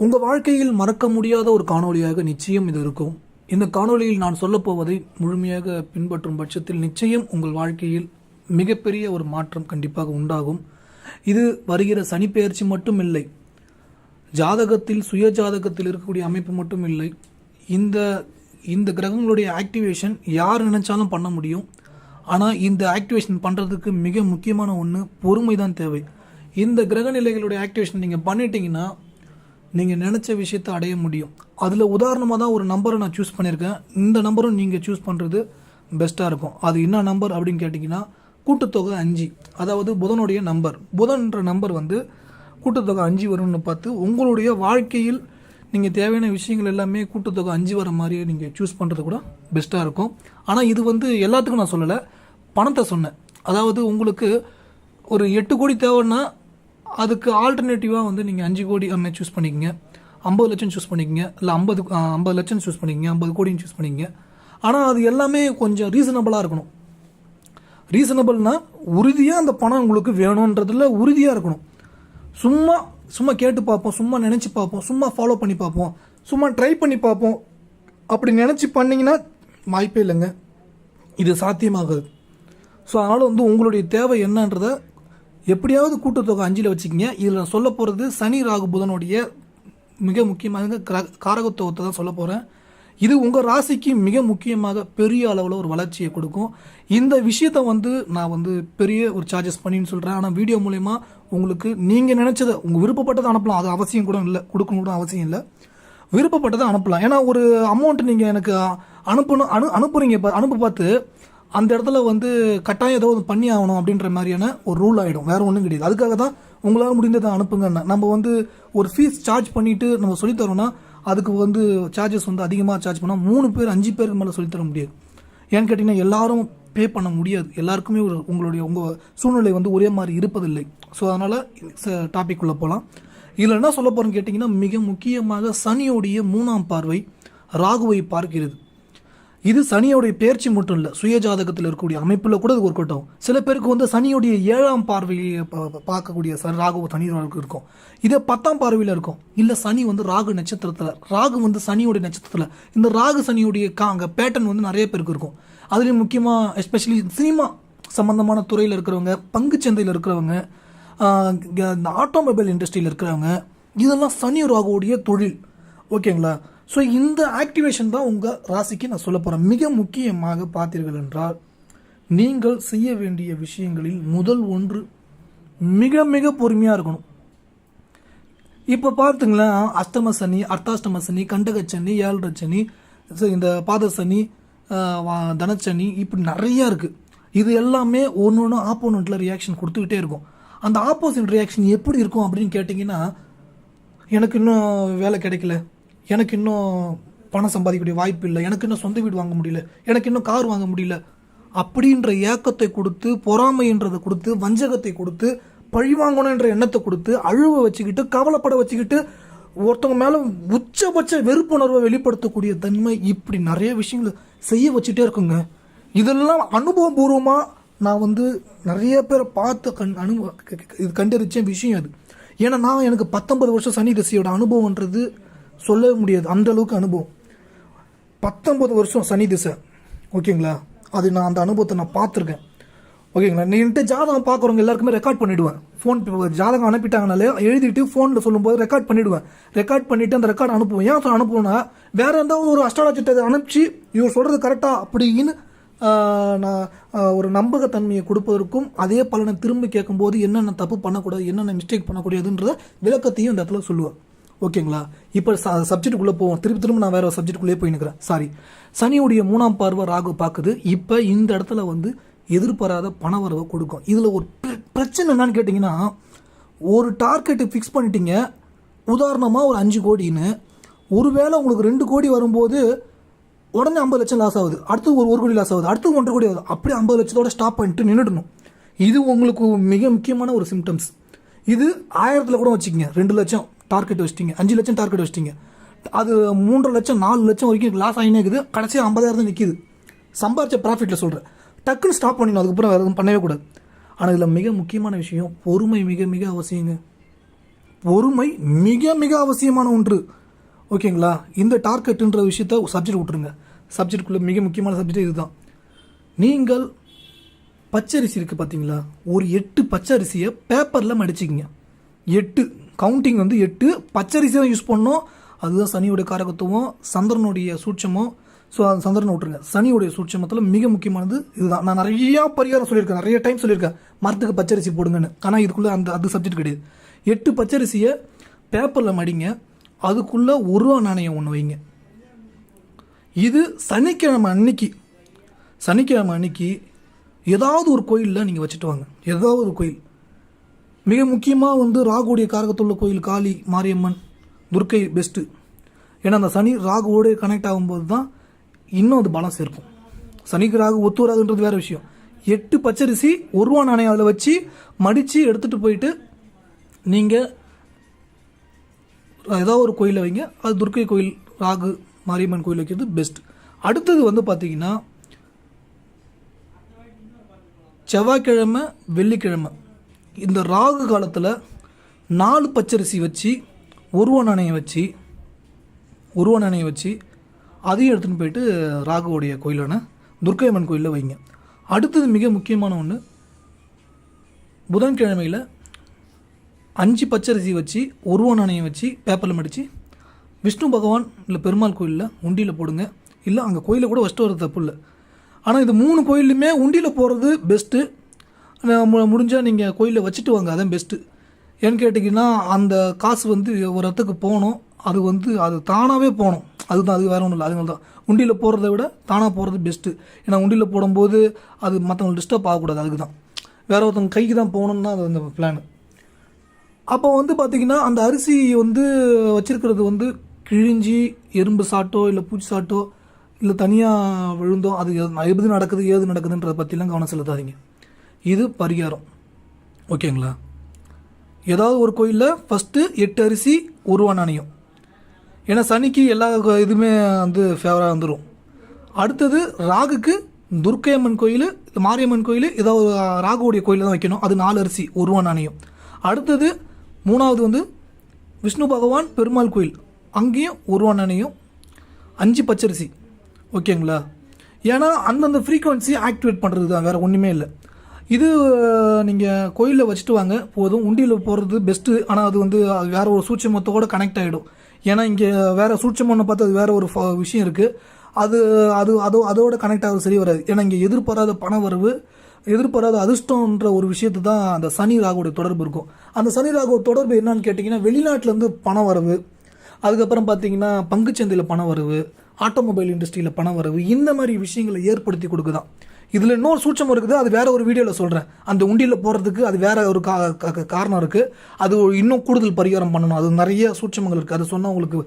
உங்கள் வாழ்க்கையில் மறக்க முடியாத ஒரு காணொளியாக நிச்சயம் இது இருக்கும். இந்த காணொளியில் நான் சொல்லப்போவதை முழுமையாக பின்பற்றும் பட்சத்தில் நிச்சயம் உங்கள் வாழ்க்கையில் மிகப்பெரிய ஒரு மாற்றம் கண்டிப்பாக உண்டாகும். இது வருகிற சனிப்பெயர்ச்சி மட்டும் இல்லை, ஜாதகத்தில் சுய ஜாதகத்தில் இருக்கக்கூடிய அமைப்பு மட்டும் இல்லை. இந்த இந்த கிரகங்களுடைய ஆக்டிவேஷன் யார் நினைச்சாலும் பண்ண முடியும். ஆனால் இந்த ஆக்டிவேஷன் பண்ணுறதுக்கு மிக முக்கியமான ஒன்று பொறுமை தான் தேவை. இந்த கிரக நிலைகளுடைய ஆக்டிவேஷன் நீங்கள் பண்ணிட்டீங்கன்னா நீங்கள் நினச்ச விஷயத்தை அடைய முடியும். அதில் உதாரணமாக தான் ஒரு நம்பரை நான் சூஸ் பண்ணியிருக்கேன். இந்த நம்பரும் நீங்கள் சூஸ் பண்ணுறது பெஸ்ட்டாக இருக்கும். அது என்ன நம்பர் அப்படின்னு கேட்டிங்கன்னா கூட்டுத்தொகை 5, அதாவது புதனுடைய நம்பர். புதன்ற நம்பர் கூட்டுத்தொகை 5 வரும்னு பார்த்து உங்களுடைய வாழ்க்கையில் நீங்கள் தேவையான விஷயங்கள் எல்லாமே கூட்டுத்தொகை 5 வர மாதிரியே நீங்கள் சூஸ் பண்ணுறது கூட பெஸ்ட்டாக இருக்கும். ஆனால் இது எல்லாத்துக்கும் நான் சொல்லலை, பணத்தை சொன்னேன். அதாவது உங்களுக்கு ஒரு 8 கோடி தேவைன்னா அதுக்கு ஆல்டர்னேட்டிவாக நீங்கள் 5 கோடி சூஸ் பண்ணிக்கங்க, 50 லட்சம் சூஸ் பண்ணிக்கங்க, இல்லை 50 லட்சம் சூஸ் பண்ணிக்கங்க, 50 கோடின்னு சூஸ் பண்ணிக்கங்க. ஆனால் அது எல்லாமே கொஞ்சம் ரீசனபிளாக இருக்கணும். ரீசனபிள்னா உறுதியாக அந்த பணம் உங்களுக்கு வேணுன்றதுல உறுதியாக இருக்கணும். சும்மா சும்மா கேட்டு பார்ப்போம், சும்மா நினச்சி பார்ப்போம், சும்மா ஃபாலோ பண்ணி பார்ப்போம், சும்மா ட்ரை பண்ணி பார்ப்போம், அப்படி நினச்சி பண்ணிங்கன்னா வாய்ப்பே இல்லைங்க, இது சாத்தியமாகுது. ஸோ அதனால் உங்களுடைய தேவை என்னன்றதை எப்படியாவது கூட்டுத்தொகை 5 வச்சுக்கிங்க. இதில் சொல்ல போகிறது சனி ராகு புதனுடைய மிக முக்கியமாக காரகத்துவத்தை தான் சொல்ல போகிறேன். இது உங்கள் ராசிக்கு மிக முக்கியமாக பெரிய அளவில் ஒரு வளர்ச்சியை கொடுக்கும். இந்த விஷயத்தை நான் பெரிய ஒரு சார்ஜஸ் பண்ணின்னு சொல்கிறேன். ஆனால் வீடியோ மூலயமா உங்களுக்கு நீங்கள் நினச்சதை உங்கள் விருப்பப்பட்டதை அனுப்பலாம். அது அவசியம் கூட இல்லை, கொடுக்கணும் கூட அவசியம் இல்லை, விருப்பப்பட்டதை அனுப்பலாம். ஏன்னா ஒரு அமௌண்ட் நீங்கள் எனக்கு அனுப்புறீங்க, அனுப்ப பார்த்து அந்த இடத்துல கட்டாயம் ஏதோ பண்ணி ஆகணும் அப்படின்ற மாதிரியான ஒரு ரூல் ஆகிடும். வேறு ஒன்றும் கிடையாது. அதுக்காக தான் உங்களால் முடிந்ததை அனுப்புங்கன்னு. நம்ம ஒரு ஃபீஸ் சார்ஜ் பண்ணிவிட்டு நம்ம சொல்லித்தரோன்னா அதுக்கு சார்ஜஸ் அதிகமாக சார்ஜ் பண்ணால் 3 பேர் 5 பேருக்கு மேலே சொல்லித்தர முடியாது. ஏன்னு கேட்டிங்கன்னா எல்லாரும் பே பண்ண முடியாது. எல்லாருக்குமே உங்கள் சூழ்நிலை ஒரே மாதிரி இருப்பதில்லை. ஸோ அதனால் டாபிக் உள்ள போகலாம். இதில் என்ன சொல்ல போகிறேன்னு கேட்டிங்கன்னா மிக முக்கியமாக சனியோடைய 3ஆம் பார்வை ராகுவை பார்க்கிறது. இது சனியோடைய பெயர்ச்சி மட்டும் இல்லை, சுய ஜாதகத்தில் இருக்கக்கூடிய அமைப்பில் கூட இது ஒர்க் அவுட் ஆகும். சில பேருக்கு சனியோடைய 7ஆம் பார்வையை பார்க்கக்கூடிய ராகு சனி ராகு இருக்கும். இதே 10ஆம் பார்வையில் இருக்கும். இல்லை சனி ராகு நட்சத்திரத்தில், ராகு சனியோடைய நட்சத்திரத்தில். இந்த ராகு சனியோடைய அங்கே பேட்டர்ன் நிறைய பேருக்கு இருக்கும். அதுலேயும் முக்கியமாக எஸ்பெஷலி சினிமா சம்பந்தமான துறையில் இருக்கிறவங்க, பங்குச்சந்தையில் இருக்கிறவங்க, இந்த ஆட்டோமொபைல் இண்டஸ்ட்ரியில் இருக்கிறவங்க, இதெல்லாம் சனி ராகுவோடைய தொழில். ஓகேங்களா? ஸோ இந்த ஆக்டிவேஷன் தான் உங்கள் ராசிக்கு நான் சொல்ல போகிறேன். மிக முக்கியமாக பார்த்தீர்கள் என்றால் நீங்கள் செய்ய வேண்டிய விஷயங்களில் முதல் ஒன்று மிக மிக பொறுமையாக இருக்கணும். இப்போ பார்த்துங்களேன், அஷ்டம சனி, அர்த்தாஷ்டம சனி, கண்டக சனி, 7 சனி, இந்த பாத சனி, தனச்சனி, இப்படி நிறையா இருக்குது. இது எல்லாமே ஒன்று ஆப்போனண்ட்டில் ரியாக்ஷன் கொடுத்துக்கிட்டே இருக்கும். அந்த ஆப்போசிட் ரியாக்ஷன் எப்படி இருக்கும் அப்படின்னு கேட்டிங்கன்னா, எனக்கு இன்னும் வேலை கிடைக்கல, எனக்கு இன்னும் பணம் சம்பாதிக்கக்கூடிய வாய்ப்பு இல்லை, எனக்கு இன்னும் சொந்த வீடு வாங்க முடியல, எனக்கு இன்னும் கார் வாங்க முடியல, அப்படின்ற ஏக்கத்தை கொடுத்து, பொறாமைன்றதை கொடுத்து, வஞ்சகத்தை கொடுத்து, பழிவாங்கணுன்ற எண்ணத்தை கொடுத்து, அழுவ வச்சுக்கிட்டு, கவலைப்பட வச்சுக்கிட்டு, ஒருத்தவங்க மேலே உச்சபட்ச வெறுப்புணர்வை வெளிப்படுத்தக்கூடிய தன்மை, இப்படி நிறைய விஷயங்களை செய்ய வச்சுட்டே இருக்குங்க. இதெல்லாம் அனுபவபூர்வமாக நான் நிறைய பேரை பார்த்து கண்டறிச்ச விஷயம் அது. ஏன்னா நான் எனக்கு 19 வருஷம் சனி திசையோட அனுபவம்ன்றது சொல்லவே முடியாது, அந்த அளவுக்கு அனுபவம். 19 வருஷம் சனி திசை. ஓகேங்களா? அது நான் அந்த அனுபவத்தை நான் பார்த்துருக்கேன். ஓகேங்களா? நீன்ட்டு ஜாதகம் பார்க்குறவங்க எல்லாருக்குமே ரெக்கார்ட் பண்ணிவிடுவேன். ஃபோன் ஜாதகம் அனுப்பிட்டாங்கனாலே எழுதிட்டு ஃபோனில் சொல்லும்போது ரெக்கார்ட் பண்ணிவிடுவேன். ரெக்கார்ட் பண்ணிவிட்டு அந்த ரெக்கார்டு அனுப்புவேன். ஏன் அனுப்புவேன்னா, வேறு எதாவது ஒரு அஸ்ட்ராலஜிட்ட அனுப்பிச்சு இவர் சொல்கிறது கரெக்டாக அப்படின்னு நான் ஒரு நம்பகத்தன்மையை கொடுப்பதற்கும், அதே பலனை திரும்பி கேட்கும்போது என்னென்ன தப்பு பண்ணக்கூடாது, என்னென்ன மிஸ்டேக் பண்ணக்கூடாதுன்றத விளக்கத்தையும் இந்த இடத்துல சொல்லுவேன். ஓகேங்களா? இப்போ சப்ஜெக்டுக்குள்ளே போவோம். திரும்ப நான் வேறு சப்ஜெக்டுக்குள்ளே போயின்னுக்கிறேன். சாரி. சனியுடைய 3ஆம் பார்வை ராகு பார்க்குது. இப்போ இந்த இடத்துல எதிர்பாராத பண வரவை கொடுக்கும். இதில் ஒரு பிரச்சனை என்னன்னு கேட்டிங்கன்னா, ஒரு டார்கெட்டை ஃபிக்ஸ் பண்ணிட்டீங்க. உதாரணமாக ஒரு 5 கோடின்னு, ஒருவேளை உங்களுக்கு 2 கோடி வரும்போது உடனே 50 லட்சம் லாஸ் ஆகுது, அடுத்து ஒரு 1 கோடி லாஸ் ஆகுது, அடுத்து 1.5 கோடி ஆகுது. அப்படியே 50 லட்சத்தோட ஸ்டாப் பண்ணிட்டு நின்றுடணும். இது உங்களுக்கு மிக முக்கியமான ஒரு சிம்டம்ஸ். இது 1000 கூட வச்சுக்கோங்க. 2 லட்சம் டார்கெட் வச்சிட்டிங்க, 5 லட்சம் டார்கெட் வச்சிட்டிங்க, அது 3.5 லட்சம் 4 லட்சம் வரைக்கும் லாஸ் ஆகினே இருக்குது. கடைசியாக 50,000 தான் நிற்கிது. சம்பாரிச்ச ப்ராஃபிட்டில் சொல்கிறேன். டக்குன்னு ஸ்டாப் பண்ணிடணும். அதுக்கப்புறம் வேறு எதுவும் பண்ணவே கூடாது. ஆனால் இதில் மிக முக்கியமான விஷயம் பொறுமை மிக மிக அவசியங்க. பொறுமை மிக மிக அவசியமான ஒன்று. ஓகேங்களா? இந்த டார்கெட்டுன்ற விஷயத்த சப்ஜெக்ட் விட்டுருங்க. சப்ஜெக்டுக்குள்ளே மிக முக்கியமான சப்ஜெக்ட் இதுதான். நீங்கள் பச்சரிசி இருக்குது பார்த்தீங்களா, ஒரு 8 பச்சரிசியை பேப்பரில் மடிச்சிக்கிங்க. 8 கவுண்டிங் வந்து 8 பச்சரிசி தான் யூஸ் பண்ணோம். அதுதான் சனியோடைய காரகத்துவம், சந்திரனுடைய சூட்சமோ. ஸோ அந்த சந்திரனை விட்டுருங்க. சனியோடைய சூட்சமத்தில் மிக முக்கியமானது இதுதான். நான் நிறையா பரிகாரம் சொல்லியிருக்கேன், நிறைய டைம் சொல்லியிருக்கேன் மரத்துக்கு பச்சரிசி போடுங்கன்னு. ஆனால் இதுக்குள்ளே அது சப்ஜெக்ட் கிடையாது. 8 பச்சரிசியை பேப்பரில் மடிங்க. அதுக்குள்ளே 1 ரூபா நாணயம் ஒன்று வைங்க. இது சனிக்கிழமை அன்னைக்கு ஏதாவது ஒரு கோயிலில் நீங்கள் வச்சுட்டு வாங்க. ஏதாவது ஒரு கோயில், மிக முக்கியமாக வந்து ராகுடைய காரகத்துள்ள கோயில், காளி, மாரியம்மன், துர்க்கை பெஸ்ட்டு. ஏன்னா அந்த சனி ராகுவோடு கனெக்ட் ஆகும்போது தான் இன்னும் அது பலம் சேர்க்கும். சனிக்கு ராகு ஒத்து வராதுன்றது வேறு விஷயம். 8 பச்சரிசி 1 ரூபா நாணயம் அதில் வச்சு மடித்து எடுத்துகிட்டு போயிட்டு நீங்கள் ஏதாவது ஒரு கோயிலில் வைங்க. அது துர்க்கை கோயில், ராகு, மாரியம்மன் கோயில் வைக்கிறது பெஸ்ட். அடுத்தது வந்து பார்த்தீங்கன்னா செவ்வாய்க்கிழமை, வெள்ளிக்கிழமை இந்த ராகு காலத்தில் 4 பச்சரிசி வச்சு 1 ரூபா நாணயம் வச்சு அதையும் எடுத்துகிட்டு போயிட்டு ராகுவோடைய கோயிலான துர்க்கையம்மன் கோயிலில் வைங்க. அடுத்தது மிக முக்கியமான ஒன்று, புதன்கிழமையில் 5 பச்சரிசி வச்சு 1 ரூபா நாணயம் வச்சு பேப்பரில் மடித்து விஷ்ணு பகவான் இல்லை பெருமாள் கோயிலில் உண்டியில் போடுங்க. இல்லை அங்கே கோயிலில் கூட வச்சுட்டு வர தப்பு இல்லை. ஆனால் இது 3 கோயிலுமே உண்டியில் போடுறது பெஸ்ட்டு. முடிஞ்சால் நீங்கள் கோயிலில் வச்சுட்டு வாங்க, அதான் பெஸ்ட்டு. ஏன்னு கேட்டிங்கன்னா அந்த காசு வந்து ஒரு இடத்துக்கு போகணும், அது தானாகவே போகணும். அதுதான், அது வேறு ஒன்றும் இல்லை. அதனால தான் உண்டியில் போடுறத விட தானாக போகிறது பெஸ்ட்டு. ஏன்னா உண்டியில் போடும்போது அது மற்றவங்களுக்கு டிஸ்டர்ப் ஆகக்கூடாது. அதுக்கு தான் வேறு ஒருத்தவங்க கைக்கு தான் போகணுன்னு தான் அது அந்த பிளான். அப்போ வந்து பார்த்திங்கன்னா அந்த அரிசி வந்து வச்சுருக்கிறது வந்து கிழிஞ்சி எறும்பு சாட்டோ இல்லை பூச்சி சாட்டோ இல்லை தனியாக விழுந்தோ அது எது நடக்குது ஏது நடக்குதுன்றதை பற்றிலாம் கவனம் செலுத்தாதீங்க. இது பரிகாரம். ஓகேங்களா? ஏதாவது ஒரு கோயிலில் ஃபஸ்ட்டு 8 அரிசி 1 ரூபா நாணயம். ஏன்னா சனிக்கு எல்லா இதுவுமே வந்து ஃபேவராக வந்துடும். அடுத்தது ராகுக்கு துர்க்கையம்மன் கோயில், மாரியம்மன் கோயில், ஏதாவது ராகுவோடைய கோயிலில் தான் வைக்கணும். அது 4 அரிசி 1 ரூபா நாணயம். அடுத்தது 3வது வந்து விஷ்ணு பகவான் பெருமாள் கோயில், அங்கேயும் 1 ரூபா நாணயம், 5 பச்சரிசி. ஓகேங்களா? ஏன்னா அந்தந்த ஃப்ரீக்குவன்சி ஆக்டிவேட் பண்ணுறது தான், வேறு ஒன்றுமே இல்லை. இது நீங்கள் கோயிலில் வச்சுட்டு வாங்க போதும். உண்டியில் போடுறது பெஸ்ட்டு. ஆனால் அது வந்து வேறு ஒரு சூட்சமத்தோடு கனெக்ட் ஆகிடும். ஏன்னா இங்கே வேறு சூட்சமன்னு பார்த்து அது வேறு ஒரு விஷயம் இருக்குது. அதோட கனெக்ட் ஆகிறது சரி வராது. ஏன்னா இங்கே எதிர்பாராத பண வரவு, எதிர்பாராத அதிர்ஷ்டம்ன்ற ஒரு விஷயத்து தான் அந்த சனி ராகுடைய தொடர்பு இருக்கும். அந்த சனி ராகு தொடர்பு என்னன்னு கேட்டிங்கன்னா, வெளிநாட்டிலேருந்து பண வரவு, அதுக்கப்புறம் பார்த்தீங்கன்னா பங்குச்சந்தையில் பண வரவு, ஆட்டோமொபைல் இண்டஸ்ட்ரியில் பண வரவு, இந்த மாதிரி விஷயங்களை ஏற்படுத்தி கொடுக்குதான். இதில் இன்னொரு சூட்சம் இருக்குது, அது வேறு ஒரு வீடியோவில் சொல்கிறேன். அந்த உண்டியில் போகிறதுக்கு அது வேறு ஒரு காரணம் இருக்குது. அது இன்னும் கூடுதல் பரிகாரம் பண்ணணும். அது நிறைய சூட்சமங்கள் இருக்குது. அது சொன்னால் உங்களுக்கு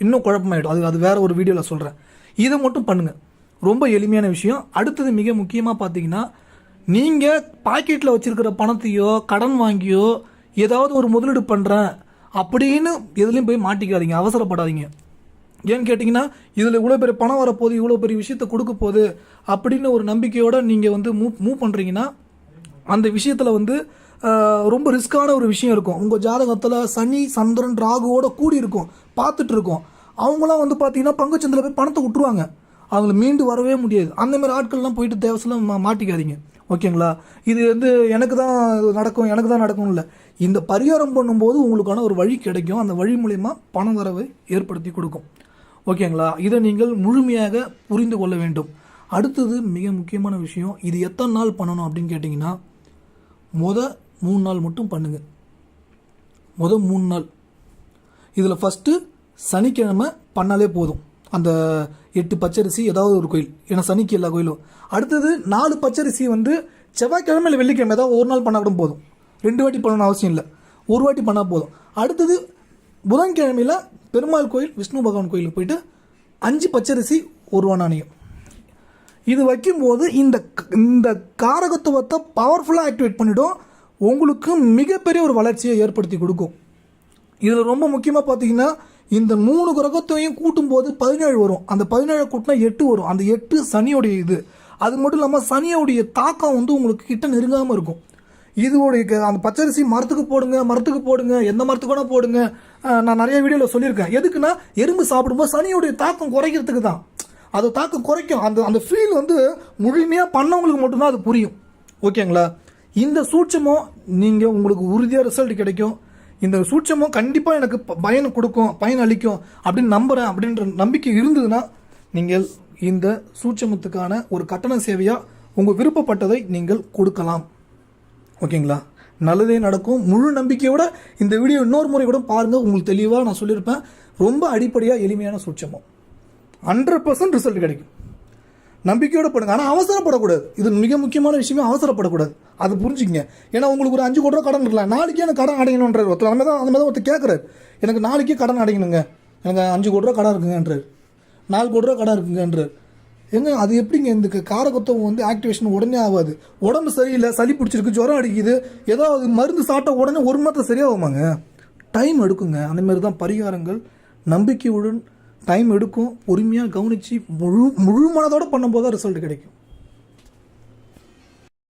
இன்னும் குழப்பமாயிடும். அது வேறு ஒரு வீடியோவில் சொல்கிறேன். இதை மட்டும் பண்ணுங்கள், ரொம்ப எளிமையான விஷயம். அடுத்தது மிக முக்கியமாக பார்த்தீங்கன்னா, நீங்கள் பாக்கெட்டில் வச்சுருக்கிற பணத்தையோ கடன் வாங்கியோ ஏதாவது ஒரு முதலீடு பண்ணுறேன் அப்படின்னு எதுலேயும் போய் மாட்டிக்காதீங்க, அவசரப்படாதீங்க. ஏன்னு கேட்டிங்கன்னா, இதில் இவ்வளோ பெரிய பணம் வரப்போகுது, இவ்வளோ பெரிய விஷயத்த கொடுக்க போகுது அப்படின்னு ஒரு நம்பிக்கையோடு நீங்கள் வந்து மூவ் பண்ணுறீங்கன்னா அந்த விஷயத்தில் வந்து ரொம்ப ரிஸ்க்கான ஒரு விஷயம் இருக்கும். உங்கள் ஜாதகத்தில் சனி, சந்திரன், ராகுவோட கூடி இருக்கும், பார்த்துட்டு இருக்கோம். அவங்களாம் வந்து பார்த்தீங்கன்னா பங்குச்சந்தையில் போய் பணத்தை விட்டுருவாங்க, அவங்கள மீண்டு வரவே முடியாது. அந்தமாதிரி ஆட்கள்லாம் போயிட்டு தேவசெல்லாம் மாட்டிக்காதீங்க. ஓகேங்களா? இது வந்து எனக்கு தான் நடக்கும் இல்லை. இந்த பரிகாரம் பண்ணும்போது உங்களுக்கான ஒரு வழி கிடைக்கும். அந்த வழி மூலயமா பண வரவை ஏற்படுத்தி கொடுக்கும். ஓகேங்களா? இதை நீங்கள் முழுமையாக புரிந்து கொள்ள வேண்டும். அடுத்தது மிக முக்கியமான விஷயம், இது எத்தனை நாள் பண்ணணும் அப்படின்னு கேட்டிங்கன்னா, 3 நாள் மட்டும் பண்ணுங்கள். 3 நாள். இதில் ஃபஸ்ட்டு சனிக்கிழமை பண்ணாலே போதும். அந்த 8 பச்சரிசி ஏதாவது ஒரு கோயில், ஏன்னா சனிக்கு எல்லா கோயிலும். அடுத்தது 4 பச்சரிசி வந்து செவ்வாய்க்கிழமை இல்லை வெள்ளிக்கிழமை ஏதாவது ஒரு நாள் பண்ணால் கூட போதும். 2 வாட்டி பண்ணணும்னு அவசியம் இல்லை, ஒரு வாட்டி பண்ணால் போதும். அடுத்தது புதன்கிழமையில் பெருமாள் கோயில், விஷ்ணு பகவான் கோயிலுக்கு போயிட்டு 5 பச்சரிசி 1 ரூபா நாணயம் இது வைக்கும்போது இந்த காரகத்துவத்தை பவர்ஃபுல்லாக ஆக்டிவேட் பண்ணிவிடும். உங்களுக்கு மிகப்பெரிய ஒரு வளர்ச்சியை ஏற்படுத்தி கொடுக்கும். இதில் ரொம்ப முக்கியமாக பார்த்தீங்கன்னா, இந்த 3 கிரகத்தையும் கூட்டும்போது 17 வரும். அந்த 17 கூட்டினா 8 வரும். அந்த 8 சனியோடைய இது. அது மட்டும் இல்லாமல் சனியோடைய தாக்கம் வந்து உங்களுக்கு கிட்ட நெருங்காமல் இருக்கும். இதோடைய அந்த பச்சரிசி மரத்துக்கு போடுங்க, எந்த மரத்துக்கு வேணால் போடுங்க. நான் நிறைய வீடியோவில் சொல்லியிருக்கேன். எதுக்குன்னா எறும்பு சாப்பிடும்போது சனியோடைய தாக்கம் குறைக்கிறதுக்கு தான். அது தாக்கம் குறைக்கும். அந்த ஃபீல் வந்து முழுமையாக பண்ணவங்களுக்கு மட்டும்தான் அது புரியும். ஓகேங்களா? இந்த சூட்சமும் நீங்கள் உங்களுக்கு உறுதியாக ரிசல்ட் கிடைக்கும். இந்த சூட்சமும் கண்டிப்பாக எனக்கு பயன் கொடுக்கும், பயன் அளிக்கும் அப்படின்னு நம்புகிறேன் அப்படின்ற நம்பிக்கை இருந்ததுன்னா நீங்கள் இந்த சூட்சமத்துக்கான ஒரு கட்டண சேவையாக உங்கள் விருப்பப்பட்டதை நீங்கள் கொடுக்கலாம். ஓகேங்களா? நல்லதே நடக்கும். முழு நம்பிக்கையோட இந்த வீடியோ இன்னொரு முறை கூட பாருங்கள். உங்களுக்கு தெளிவாக நான் சொல்லியிருப்பேன். ரொம்ப அடிப்படையாக எளிமையான சூட்சமம் 100% ரிசல்ட் கிடைக்கும். நம்பிக்கையோடு பண்ணுங்க. ஆனால் அவசரப்படக்கூடாது. இது மிக முக்கியமான விஷயமே, அவசரப்படக்கூடாது. அது புரிஞ்சுக்கங்க. ஏன்னா உங்களுக்கு ஒரு 5 கோடி ரூபா கடன் இருக்கலாம், நாளைக்கே எனக்கு கடன் அடையணுன்றார் ஒருத்தர். அந்த மாதிரி தான் ஒருத்தர் கேட்குறாரு, எனக்கு நாளைக்கே கடன் அடையணுங்க, எனக்கு 5 கோடி ரூபா கடன் இருக்குங்கன்றார், 4 கோடி ரூபா கடன் இருக்குங்கன்றார். எங்க அது எப்படிங்க? இந்த காரகத்துவம் வந்து ஆக்டிவேஷன் உடனே ஆகாது. உடம்பு சரியில்லை, சளி பிடிச்சிருக்கு, ஜுரம் அடிக்குது, ஏதாவது மருந்து சாப்பிட்ட உடனே 1 மாதம் சரியாகுமாங்க? டைம் எடுக்குங்க. அந்தமாரி தான் பரிகாரங்கள். நம்பிக்கையுடன் டைம் எடுக்கும். பொறுமையாக கவனித்து முழு மனதோடு பண்ணும்போது தான் ரிசல்ட் கிடைக்கும்.